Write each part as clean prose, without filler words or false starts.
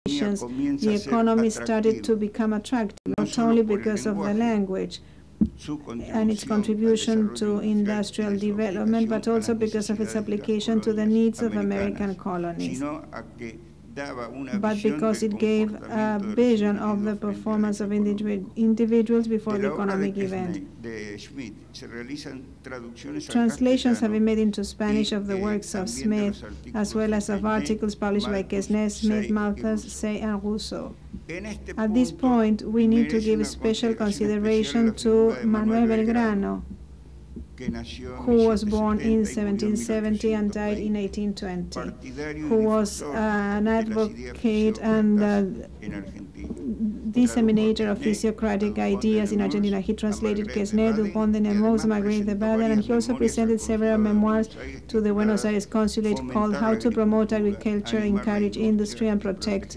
the economy started to become attractive, not only because of the language and its contribution to industrial development, but also because of its application to the needs of American colonies, but because it gave a vision of the performance of individuals before the economic event. Translations have been made into Spanish of the works of Smith, as well as of articles published by Quesnay, Smith, Malthus, Say, and Rousseau. At this point, we need to give special consideration to Manuel Belgrano, who was born in 1770 and died in 1820, who was an advocate and disseminator of physiocratic ideas in Argentina. He translated Quesnay, Dupont de Nemours, Marguerite de Baden, and he also presented several memoirs to the Buenos Aires Consulate called How to Promote Agriculture, Encourage Industry, and Protect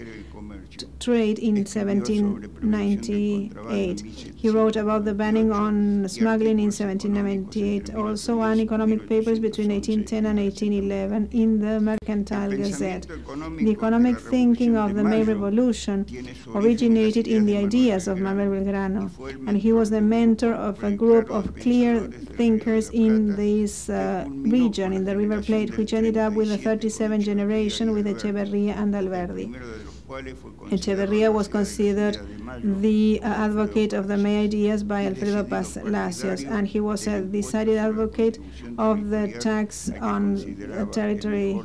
Trade in 1798. He wrote about the banning on smuggling in 1798, also on economic papers between 1810 and 1811 in the Mercantile Gazette. The economic thinking of the May Revolution originated in the ideas of Manuel Belgrano, and he was the mentor of a group of clear thinkers in this region, in the River Plate, which ended up with the 37th generation with Echeverría and Alberdi. Echeverría was considered the advocate of the May ideas by Alfredo Palacios, and he was a decided advocate of the tax on territory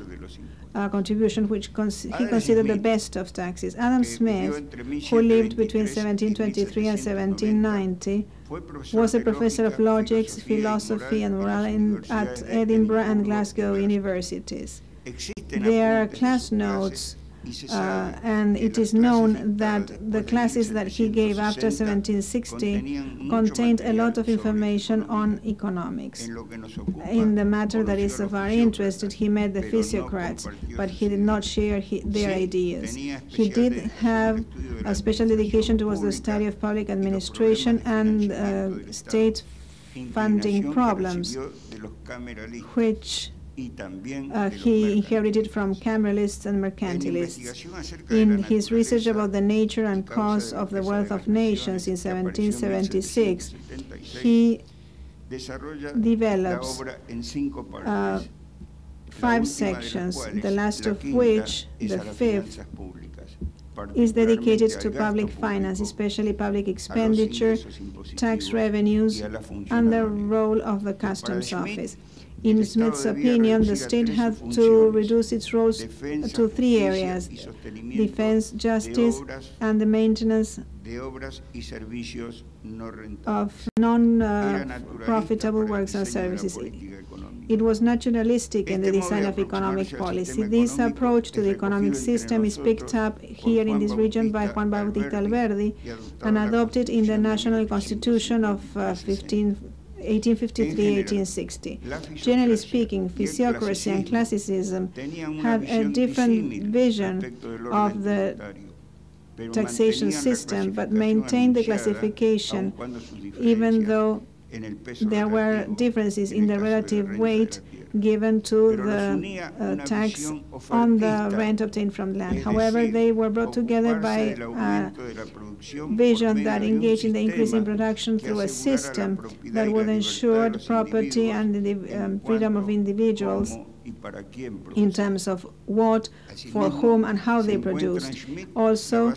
contribution, which he considered the best of taxes. Adam Smith, who lived between 1723 and 1790, was a professor of logic, philosophy, and moral at Edinburgh and Glasgow universities. There are class notes, and it is known that the classes that he gave after 1760 contained a lot of information on economics. In the matter that is of our interest, he met the physiocrats, but he did not share their ideas. He did have a special dedication towards the study of public administration and state funding problems, which he inherited from Cameralists and Mercantilists. In his research about the nature and cause of the wealth of nations in 1776, he develops 5 sections, the last of which, the 5th, is dedicated to public finance, especially public expenditure, tax revenues, and the role of the customs office. In Smith's opinion, the state had to reduce its roles to 3 areas: defense, justice, and the maintenance of non-profitable works and services. It was naturalistic in the design of economic policy. This approach to the economic system is picked up here in this region by Juan Bautista Alberdi and adopted in the National Constitution of 1853-1860. Generally speaking, physiocracy and classicism had a different vision of the taxation system, but maintained the classification, even though there were differences in the relative weight given to the tax on the rent obtained from land. However, they were brought together by a vision that engaged in the increase in production through a system that would ensure property and the freedom of individuals in terms of what, for whom, and how they produced. Also,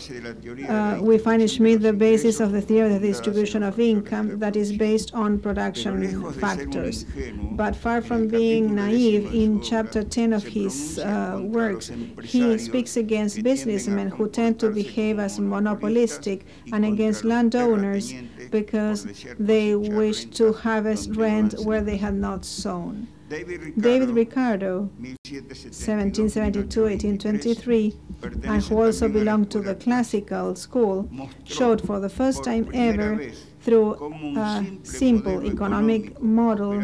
we find in Schmidt the basis of the theory of the distribution of income that is based on production factors. But far from being naive, in chapter 10 of his works, he speaks against businessmen who tend to behave as monopolistic and against landowners because they wish to harvest rent where they had not sown. David Ricardo, 1772-1823, and who also belonged to the classical school, showed for the first time ever, through a simple economic model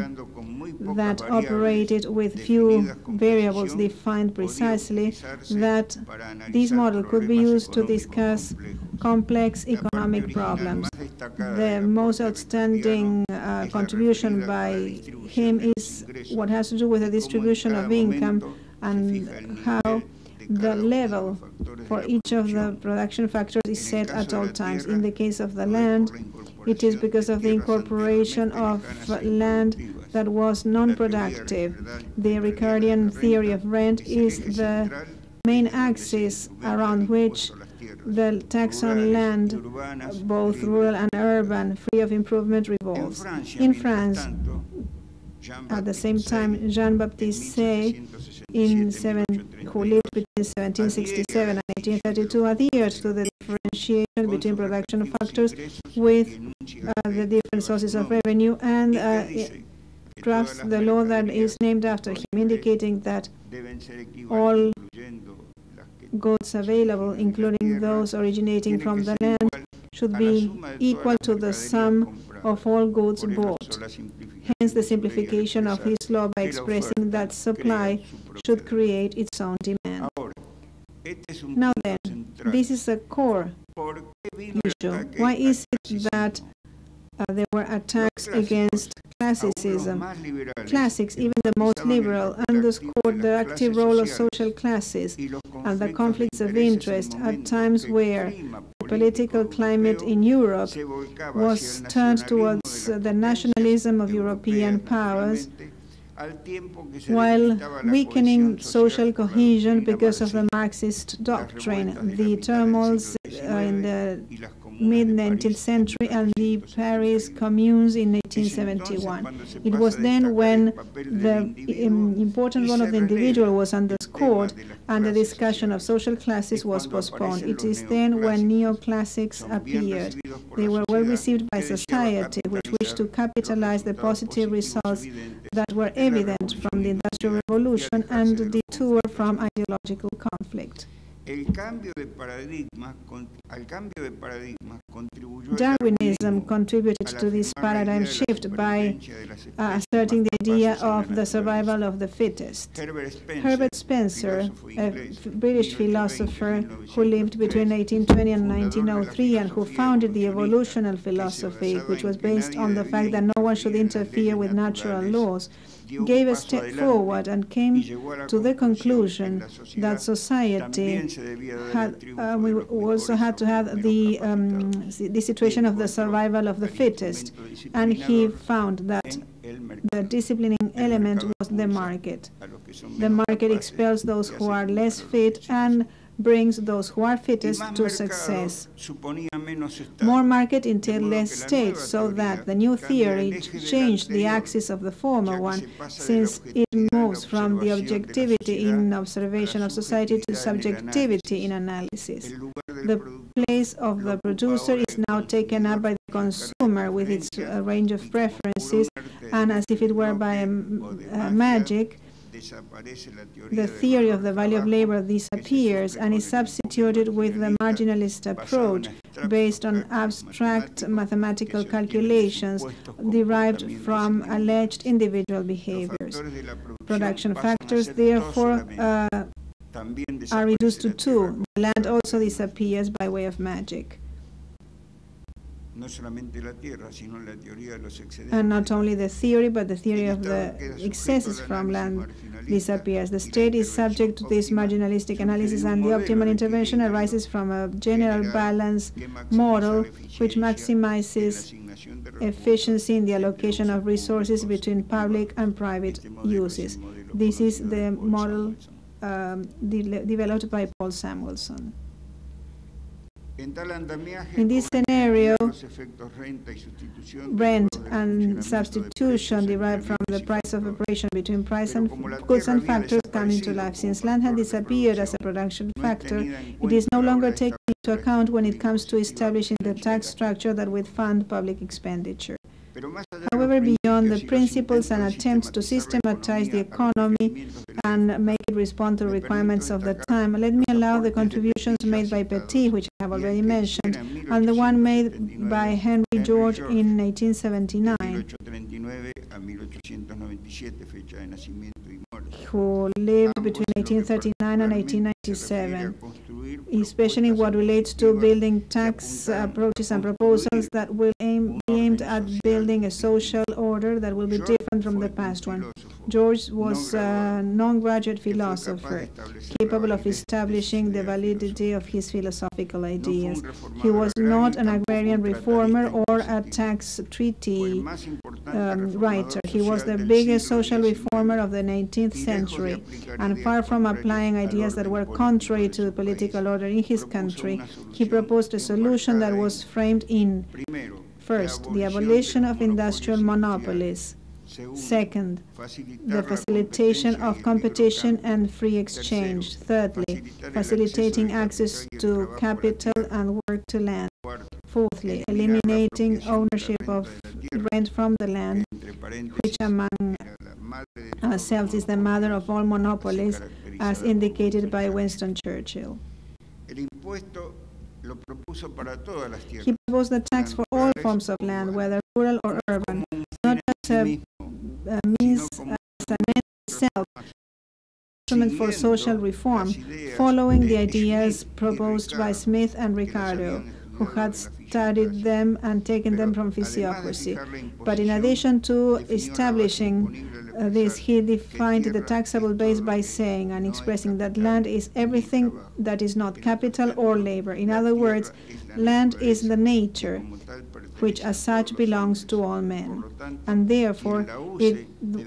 that operated with few variables defined precisely, that this model could be used to discuss complex economic problems. The most outstanding contribution by him is what has to do with the distribution of income and how the level for each of the production factors is set at all times. In the case of the land, it is because of the incorporation of land that was non-productive. The Ricardian theory of rent is the main axis around which the tax on land, both rural and urban, free of improvement, revolves. In France, at the same time, Jean-Baptiste Say, who lived between 1767 and 1832, adhered to the differentiation between production factors with the different sources of revenue, and drafts the law that is named after him, indicating that all goods available, including those originating from the land, should be equal to the sum of all goods bought. Hence the simplification of his law by expressing that supply should create its own demand. Now then, this is a core issue. Why is it that there were attacks against classicism? Classics, even the most liberal, underscored the active role of social classes and the conflicts of interest at times where the political climate in Europe was turned towards the nationalism of European powers, while weakening social cohesion because of the Marxist doctrine, the turmoils in the mid-19th century and the Paris communes in 1871. It was then when the important role of the individual was underscored and the discussion of social classes was postponed. It is then when neoclassics appeared. They were well received by society, which wished to capitalize the positive results that were evident from the Industrial Revolution and detour from ideological conflict. Darwinism contributed to this paradigm shift by asserting the idea of the survival of the fittest. Herbert Spencer, a British philosopher who lived between 1820 and 1903 and who founded the evolutional philosophy, which was based on the fact that no one should interfere with natural laws, gave a step forward and came to the conclusion that society had, we also had to have the situation of the survival of the fittest, and he found that the disciplining element was the market. The market expels those who are less fit and brings those who are fittest to success. More market entailed less state, so that the new theory changed the axis of the former one, since it moves from the objectivity in observation of society to subjectivity in analysis. The place of the producer is now taken up by the consumer with its range of preferences, and as if it were by magic, the theory of the value of labor disappears and is substituted with the marginalist approach based on abstract mathematical calculations derived from alleged individual behaviors. Production factors, therefore, are reduced to two. The land also disappears by way of magic. And not only the theory, but the theory of the excesses from land disappears. The state is subject to this marginalistic analysis, and the optimal intervention arises from a general balance model which maximizes efficiency in the allocation of resources between public and private uses. This is the model developed by Paul Samuelson. In this scenario, rent and substitution derived from the price of operation between price and goods and factors come into life. Since land had disappeared as a production factor, it is no longer taken into account when it comes to establishing the tax structure that would fund public expenditure. However, beyond the principles and attempts to systematize the economy and make it respond to requirements of the time, let me allow the contributions made by Petit, which I have already mentioned, and the one made by Henry George in 1879, who lived between 1839 and 1897, especially what relates to building tax approaches and proposals that will be aimed at building a social order that will be different from the past one. George was a non-graduate philosopher, capable of establishing the validity of his philosophical ideas. He was not an agrarian reformer or a tax treaty writer. He was the biggest social reformer of the 19th century, and far from applying ideas that were contrary to the political order in his country, he proposed a solution that was framed in: first, the abolition of industrial monopolies; second, the facilitation of competition and free exchange; thirdly, facilitating access to capital and work to land; fourthly, eliminating ownership of rent from the land, which among ourselves is the mother of all monopolies, as indicated by Winston Churchill. He proposed the tax for all forms of land, whether rural or urban, not as a means, as an end itself, instrument for social reform, following the ideas proposed by Smith and Ricardo, who had studied them and taken them from physiocracy. But in addition to establishing this, he defined the taxable base by saying and expressing that land is everything that is not capital or labor. In other words, land is the nature, which as such belongs to all men, and therefore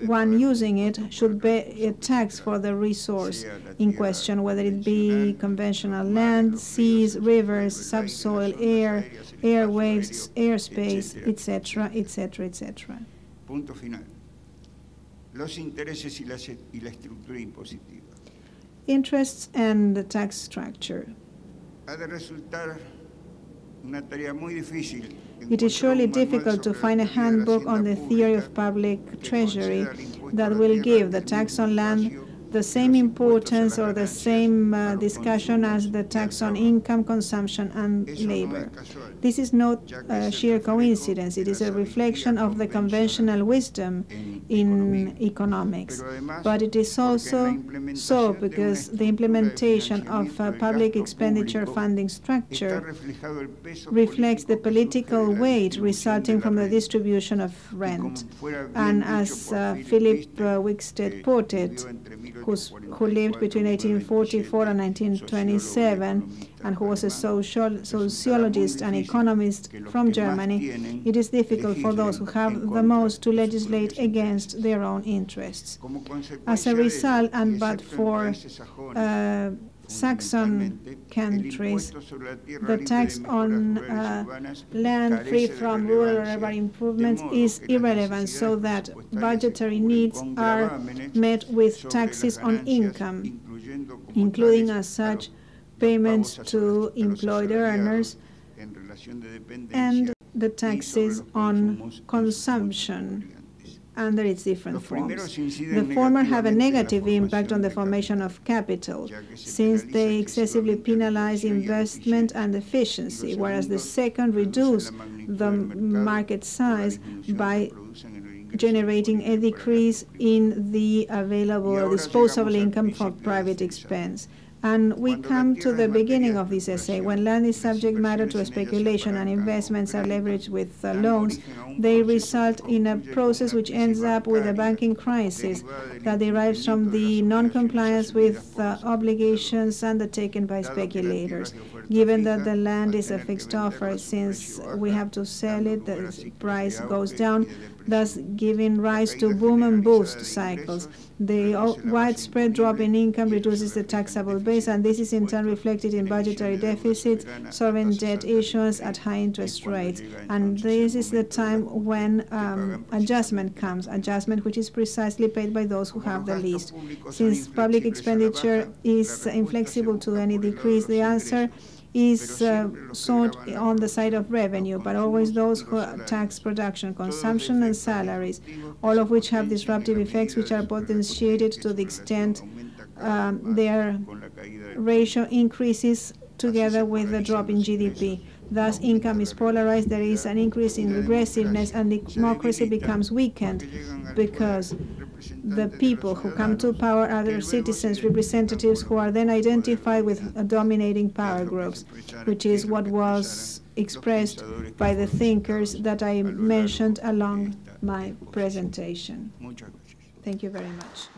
one using it should pay a tax for the resource in question, whether it be conventional land, seas, rivers, subsoil, air, airwaves, airspace, etc., etc., etc. Punto final. Los intereses y la estructura impositiva. Interests and the tax structure. Ha de resultar una tarea muy difícil. It is surely difficult to find a handbook on the theory of public treasury that will give the tax on land the same importance or the same discussion as the tax on income, consumption, and labor. This is not sheer coincidence. It is a reflection of the conventional wisdom in economics. But it is also so because the implementation of a public expenditure funding structure reflects the political weight resulting from the distribution of rent. And as Philip Wickstead put it, who lived between 1844 and 1927, and who was a sociologist and economist from Germany, it is difficult for those who have the most to legislate against their own interests. As a result, and but for Saxon countries, the tax on land free from rural or urban improvements is irrelevant, so that budgetary needs are met with taxes on income, including as such payments to employed earners and the taxes on consumption under its different forms. The former have a negative impact on the formation of capital, since they excessively penalize investment and efficiency, whereas the second reduce the market size by generating a decrease in the available or disposable income for private expense. And we come to the beginning of this essay. When land is subject matter to speculation and investments are leveraged with loans, they result in a process which ends up with a banking crisis that derives from the non-compliance with obligations undertaken by speculators. Given that the land is a fixed offer, since we have to sell it, the price goes down, thus giving rise to boom and bust cycles. The widespread drop in income reduces the taxable base, and this is in turn reflected in budgetary deficits, sovereign debt issuance at high interest rates. And this is the time when adjustment comes, adjustment which is precisely paid by those who have the least. Since public expenditure is inflexible to any decrease, the answer is sought on the side of revenue, but always those who tax production, consumption, and salaries, all of which have disruptive effects which are potentiated to the extent their ratio increases together with the drop in GDP. Thus, income is polarized, there is an increase in regressiveness, and democracy becomes weakened because the people who come to power are their citizens, representatives, who are then identified with dominating power groups, which is what was expressed by the thinkers that I mentioned along my presentation. Thank you very much.